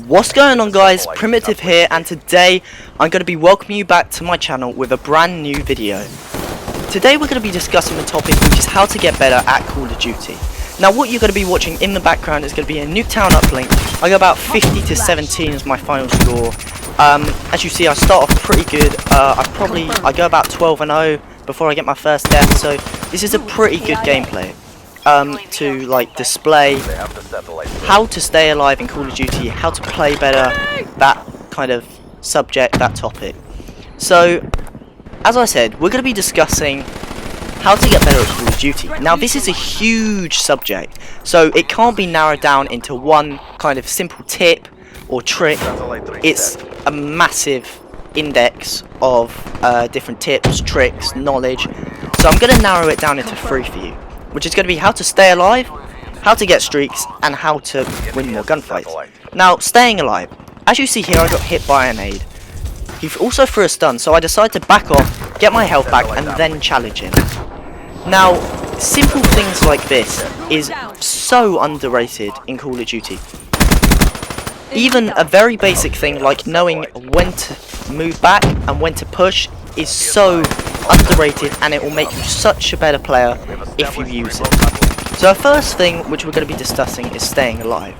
What's going on, guys? Primitive here, and today I'm going to be welcoming you back to my channel with a brand new video. Today we're going to be discussing the topic, which is how to get better at Call of Duty. Now what you're going to be watching in the background is going to be a Nuketown uplink. I go about 50 to 17 as my final score. As you see, I start off pretty good. I go about 12 and 0 before I get my first death, so this is a pretty good gameplay. To like display how to stay alive in Call of Duty, how to play better, that kind of subject, that topic. So, as I said, we're going to be discussing how to get better at Call of Duty. Now, this is a huge subject, so it can't be narrowed down into one kind of simple tip or trick. It's a massive index of different tips, tricks, knowledge. So I'm going to narrow it down into 3 for you, which is going to be how to stay alive, how to get streaks, and how to win more gunfights. Now, staying alive. As you see here, I got hit by a nade. He also threw a stun, so I decided to back off, get my health back, and then challenge him. Now, simple things like this is so underrated in Call of Duty. Even a very basic thing like knowing when to move back and when to push is so underrated, and it will make you such a better player if you use it. So the first thing which we're going to be discussing is staying alive.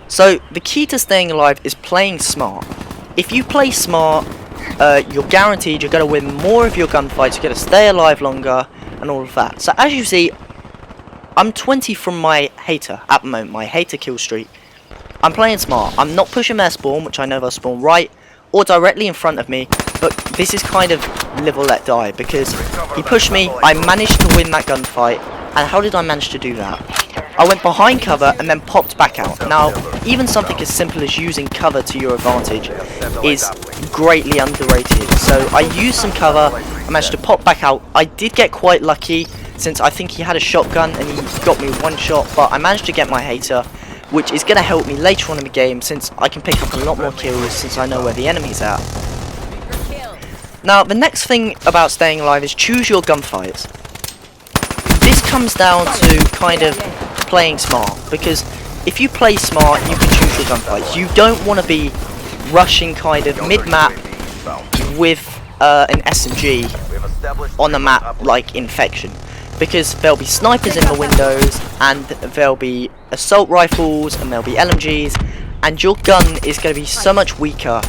So the key to staying alive is playing smart. If you play smart, you're guaranteed you're going to win more of your gunfights, you're going to stay alive longer, and all of that. So as you see, I'm 20 from my hater at the moment, my hater kill streak. I'm playing smart. I'm not pushing their spawn, which I know they'll spawn right or directly in front of me, but this is kind of live or let die, because he pushed me, I managed to win that gunfight. And how did I manage to do that? I went behind cover and then popped back out. Now, even something as simple as using cover to your advantage is greatly underrated. So I used some cover, I managed to pop back out. I did get quite lucky, since I think he had a shotgun and he got me one shot, but I managed to get my hater, which is going to help me later on in the game, since I can pick up a lot more kills since I know where the enemy's at. Now, the next thing about staying alive is choose your gunfights. This comes down to kind of playing smart, because if you play smart, you can choose your gunfights. You don't want to be rushing kind of mid-map with an SMG on the map like Infection, because there'll be snipers in the windows, and there'll be assault rifles, and there'll be LMGs, and your gun is going to be so much weaker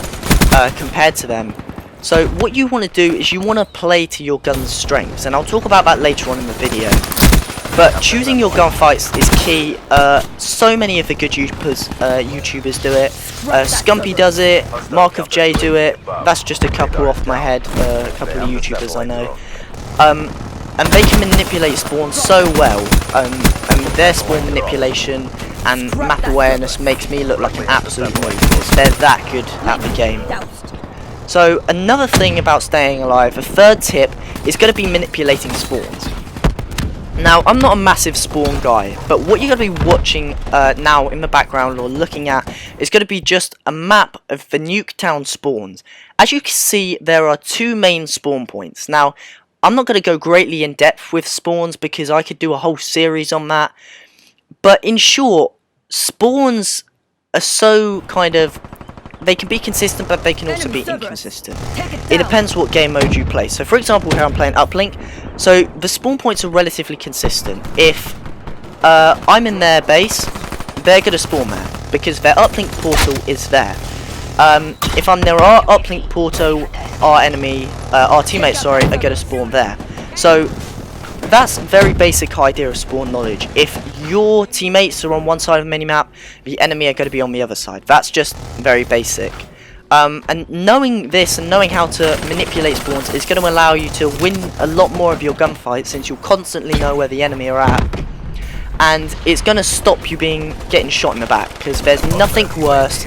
compared to them. So what you want to do is you want to play to your gun's strengths, and I'll talk about that later on in the video. But choosing your gunfights is key. So many of the good YouTubers do it. Scumpy does it, Mark of J do it. That's just a couple off my head, a couple of YouTubers I know. And they can manipulate spawns so well, and their spawn manipulation and map awareness makes me look like an absolute noob, because they're that good at the game. So another thing about staying alive, a third tip, is going to be manipulating spawns. Now, I'm not a massive spawn guy, but what you're going to be watching now in the background or looking at is going to be just a map of the Nuketown spawns. As you can see, there are 2 main spawn points. Now, I'm not going to go greatly in depth with spawns because I could do a whole series on that. But in short, spawns are so kind of, they can be consistent, but they can also be inconsistent. It depends what game mode you play. So for example, here I'm playing uplink. So the spawn points are relatively consistent. If I'm in their base, they're going to spawn there, because their uplink portal is there. If I'm near our uplink portal, our teammates, sorry, are going to spawn there. So that's a very basic idea of spawn knowledge. If your teammates are on one side of the minimap, the enemy are going to be on the other side. That's just very basic. And knowing this and knowing how to manipulate spawns is going to allow you to win a lot more of your gunfights, since you'll constantly know where the enemy are at. And it's going to stop you getting shot in the back, because there's nothing worse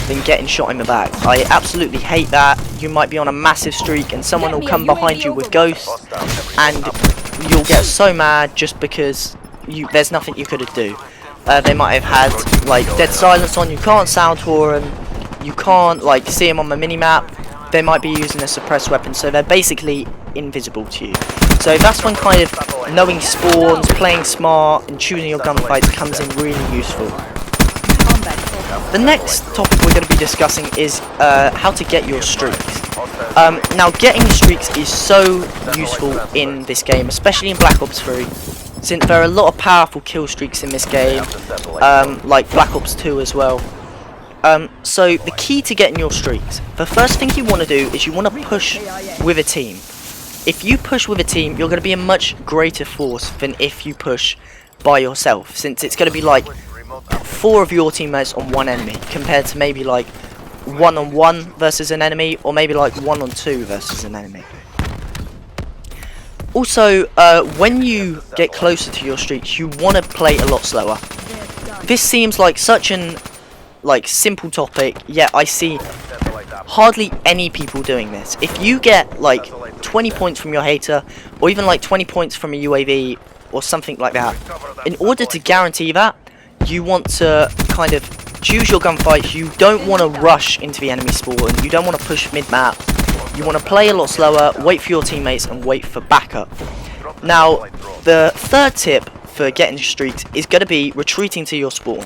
than getting shot in the back. I absolutely hate that. You might be on a massive streak and someone will come behind you with ghosts, and you'll get so mad just because there's nothing you could do. They might have had like dead silence on, you can't sound horn, you can't like see them on the minimap. They might be using a suppressed weapon, so they're basically invisible to you. So that's when kind of knowing spawns, playing smart, and choosing your gunfights comes in really useful. the next topic we're going to be discussing is how to get your streaks. Now, getting streaks is so useful in this game, especially in Black Ops 3, since there are a lot of powerful kill streaks in this game, like Black Ops 2 as well. So the key to getting your streaks, the first thing you want to do is you want to push with a team. If you push with a team, you're going to be a much greater force than if you push by yourself, since it's going to be like 4 of your teammates on one enemy, compared to maybe like 1-on-1 versus an enemy, or maybe like 1-on-2 versus an enemy. Also, when you get closer to your streaks, you want to play a lot slower. This seems like such an simple topic, yet I see hardly any people doing this. If you get like 20 points from your hater, or even like 20 points from a UAV or something like that, in order to guarantee that, you want to kind of choose your gunfights. You don't want to rush into the enemy spawn, you don't want to push mid-map, you want to play a lot slower, wait for your teammates and wait for backup. Now, the third tip for getting streaks is going to be retreating to your spawn.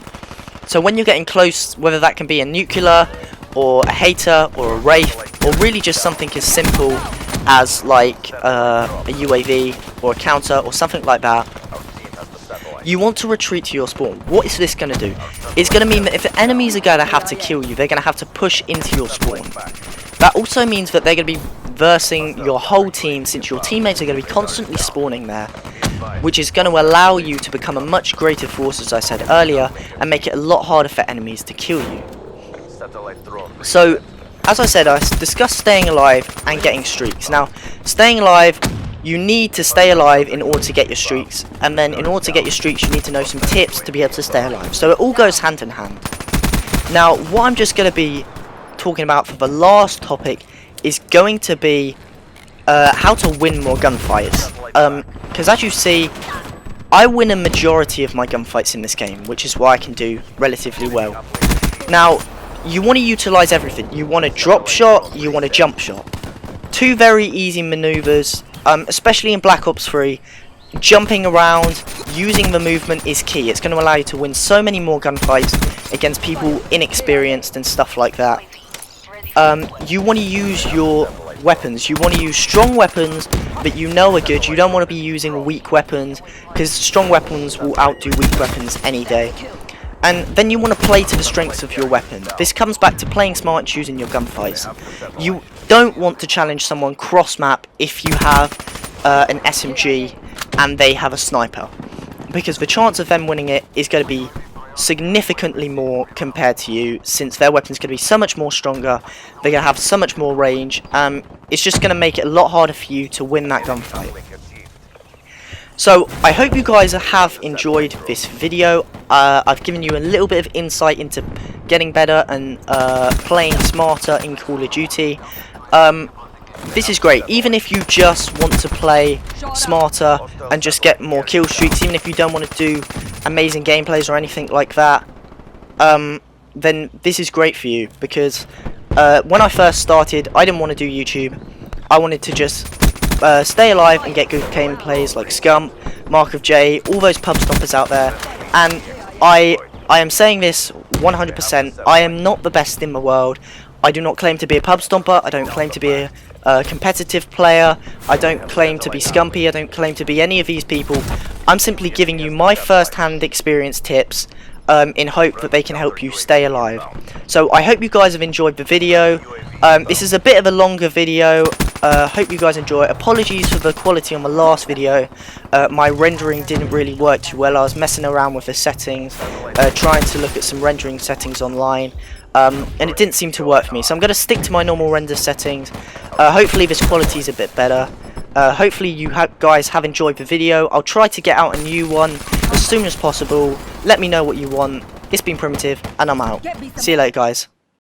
So when you're getting close, whether that can be a nuclear, or a hater, or a wraith, or really just something as simple as like a UAV, or a counter, or something like that, you want to retreat to your spawn. What is this going to do? It's going to mean that if the enemies are going to have to kill you, they're going to have to push into your spawn. That also means that they're going to be versing your whole team, since your teammates are going to be constantly spawning there, which is going to allow you to become a much greater force, as I said earlier, and make it a lot harder for enemies to kill you. So, as I said, I discussed staying alive and getting streaks. Now, staying alive, you need to stay alive in order to get your streaks, and then in order to get your streaks, you need to know some tips to be able to stay alive. So it all goes hand in hand. Now, what I'm just going to be talking about for the last topic is going to be how to win more gunfights. Because as you see, I win a majority of my gunfights in this game, which is why I can do relatively well. Now, you want to utilize everything. You want a drop shot, you want a jump shot. 2 very easy maneuvers, especially in Black Ops 3. Jumping around, using the movement is key. It's going to allow you to win so many more gunfights against people inexperienced and stuff like that. You want to use your weapons. You want to use strong weapons that you know are good. You don't want to be using weak weapons, because strong weapons will outdo weak weapons any day. And then you want to play to the strengths of your weapon. This comes back to playing smart and choosing your gunfights. You don't want to challenge someone cross-map if you have an SMG and they have a sniper, because the chance of them winning it is going to be significantly more compared to you, since their weapon is going to be so much more stronger, they're going to have so much more range. It's just going to make it a lot harder for you to win that gunfight. So, I hope you guys have enjoyed this video. I've given you a little bit of insight into getting better and playing smarter in Call of Duty. This is great, even if you just want to play smarter and just get more kill streaks, even if you don't want to do amazing gameplays or anything like that, then this is great for you, because when I first started, I didn't want to do YouTube. I wanted to just stay alive and get good gameplays like Scum, Mark of J, all those pub stompers out there, and I am saying this 100%, I am not the best in the world. I do not claim to be a pub stomper, I don't claim to be a competitive player, I don't claim to be Scumpy, I don't claim to be any of these people. I'm simply giving you my first-hand experience tips in hope that they can help you stay alive. So I hope you guys have enjoyed the video. This is a bit of a longer video. Hope you guys enjoy it. Apologies for the quality on the last video. My rendering didn't really work too well. I was messing around with the settings, trying to look at some rendering settings online, and it didn't seem to work for me. So I'm going to stick to my normal render settings. Hopefully this quality is a bit better. Hopefully you guys have enjoyed the video. I'll try to get out a new one as soon as possible. Let me know what you want. It's been Primitive, and I'm out. See you later, guys.